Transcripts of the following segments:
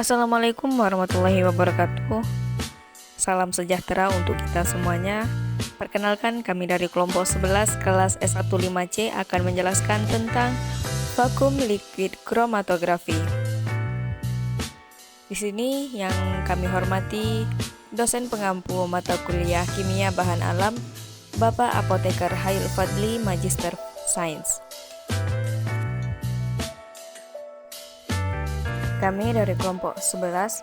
Assalamualaikum warahmatullahi wabarakatuh. Salam sejahtera untuk kita semuanya. Perkenalkan, kami dari kelompok 11 kelas S1 5C akan menjelaskan tentang vakum liquid chromatografi. Di sini yang kami hormati dosen pengampu mata kuliah Kimia Bahan Alam, Bapak Apoteker Hail Fadli, Magister Sains. Kami dari kelompok 11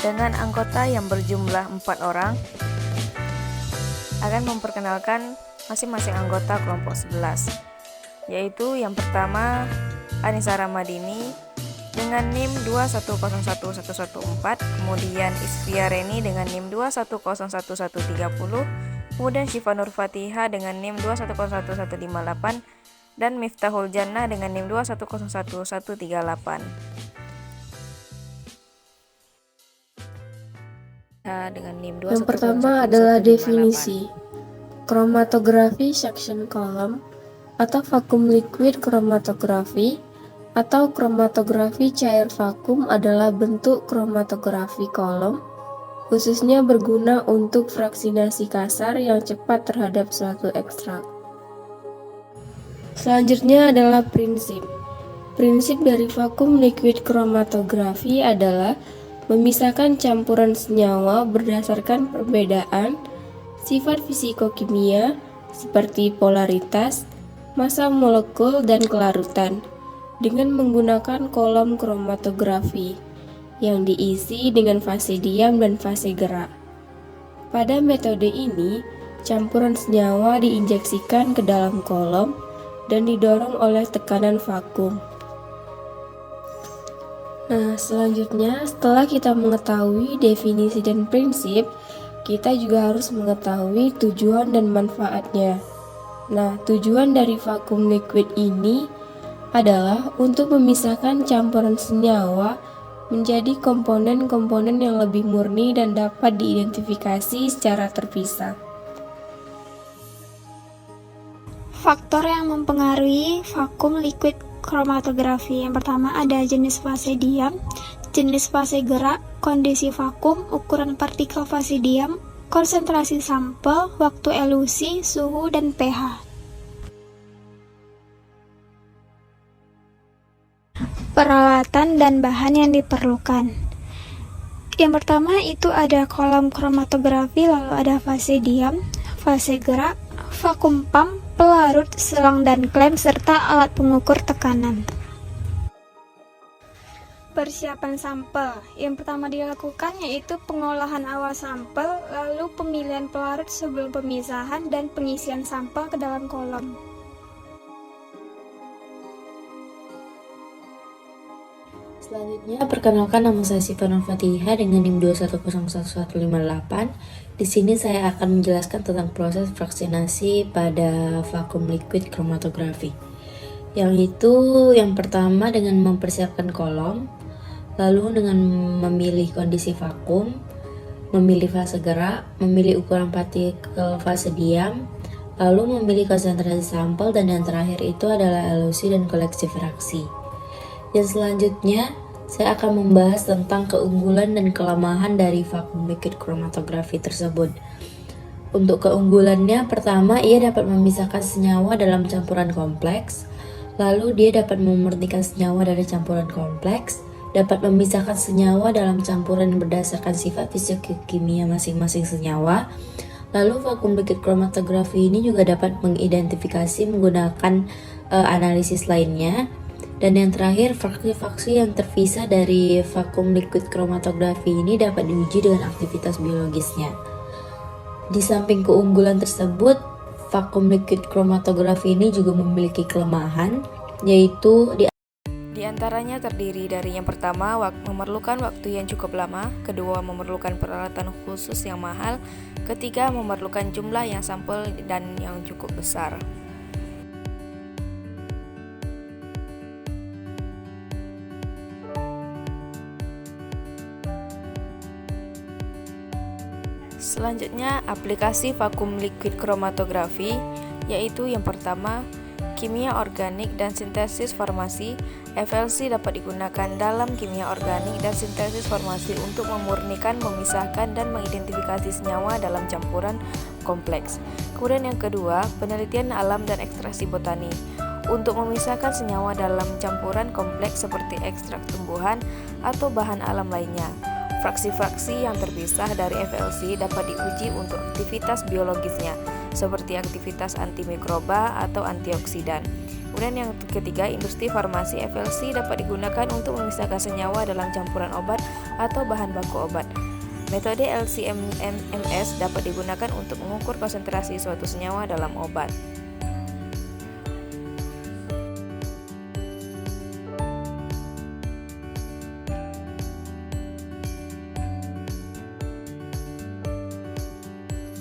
dengan anggota yang berjumlah 4 orang akan memperkenalkan masing-masing anggota kelompok 11, yaitu yang pertama Anissa Ramadini dengan NIM 2101114, kemudian Isfia Reni dengan NIM 2101130, kemudian Syifa Nur Fatihah dengan NIM 2101158, dan Miftahul Jannah dengan NIM 2101138. Dengan NIM Yang pertama adalah 2101158. definisi. Chromatografi suction column atau vakum liquid chromatografi atau chromatografi cair vakum adalah bentuk chromatografi kolom, khususnya berguna untuk fraksinasi kasar yang cepat terhadap suatu ekstrak. Selanjutnya adalah prinsip. Prinsip dari vakum liquid chromatografi adalah memisahkan campuran senyawa berdasarkan perbedaan sifat fisiko-kimia seperti polaritas, massa molekul, dan kelarutan dengan menggunakan kolom kromatografi yang diisi dengan fase diam dan fase gerak. Pada metode ini, campuran senyawa diinjeksikan ke dalam kolom dan didorong oleh tekanan vakum. Nah, selanjutnya setelah kita mengetahui definisi dan prinsip, kita juga harus mengetahui tujuan dan manfaatnya. Nah, tujuan dari vakum liquid ini adalah untuk memisahkan campuran senyawa menjadi komponen-komponen yang lebih murni dan dapat diidentifikasi secara terpisah. Faktor yang mempengaruhi vakum liquid chromatografi. Yang pertama ada jenis fase diam, jenis fase gerak, kondisi vakum, ukuran partikel fase diam, konsentrasi sampel, waktu elusi, suhu, dan pH. Peralatan dan bahan yang diperlukan. Yang pertama itu ada kolom kromatografi, lalu ada fase diam, fase gerak, vakum pump, pelarut, selang dan klem, serta alat pengukur tekanan. Persiapan sampel. Yang pertama dilakukan yaitu pengolahan awal sampel, lalu pemilihan pelarut sebelum pemisahan, dan pengisian sampel ke dalam kolom. Selanjutnya, perkenalkan, nama saya Syifa Nur Fatihah dengan NIM 2101158. Di sini saya akan menjelaskan tentang proses fraksinasi pada vakum liquid chromatografi. Yaitu yang pertama dengan mempersiapkan kolom, lalu dengan memilih kondisi vakum, memilih fase gerak, memilih ukuran partikel fase diam, lalu memilih konsentrasi sampel, dan yang terakhir itu adalah elusi dan koleksi fraksi. Dan selanjutnya, saya akan membahas tentang keunggulan dan kelemahan dari vakum liquid chromatografi tersebut. Untuk keunggulannya, pertama, ia dapat memisahkan senyawa dalam campuran kompleks, lalu dia dapat memurnikan senyawa dari campuran kompleks, dapat memisahkan senyawa dalam campuran berdasarkan sifat fisik-kimia masing-masing senyawa. Lalu vakum liquid chromatografi ini juga dapat mengidentifikasi menggunakan analisis lainnya. Dan yang terakhir, fraksi-fraksi yang terpisah dari vakum liquid chromatografi ini dapat diuji dengan aktivitas biologisnya. Di samping keunggulan tersebut, vakum liquid chromatografi ini juga memiliki kelemahan, yaitu Di antaranya terdiri dari yang pertama, memerlukan waktu yang cukup lama, kedua, memerlukan peralatan khusus yang mahal, ketiga, memerlukan jumlah yang sampel dan yang cukup besar. Selanjutnya, aplikasi vakum liquid chromatografi, yaitu yang pertama, Kimia organik dan sintesis farmasi. FLC dapat digunakan dalam kimia organik dan sintesis farmasi untuk memurnikan, memisahkan, dan mengidentifikasi senyawa dalam campuran kompleks. Kemudian yang kedua, penelitian alam dan ekstraksi botani. Untuk memisahkan senyawa dalam campuran kompleks seperti ekstrak tumbuhan atau bahan alam lainnya. Fraksi-fraksi yang terpisah dari FLC dapat diuji untuk aktivitas biologisnya, seperti aktivitas antimikroba atau antioksidan. Kemudian yang ketiga, industri farmasi. FLC dapat digunakan untuk memisahkan senyawa dalam campuran obat atau bahan baku obat. Metode LC-MS dapat digunakan untuk mengukur konsentrasi suatu senyawa dalam obat.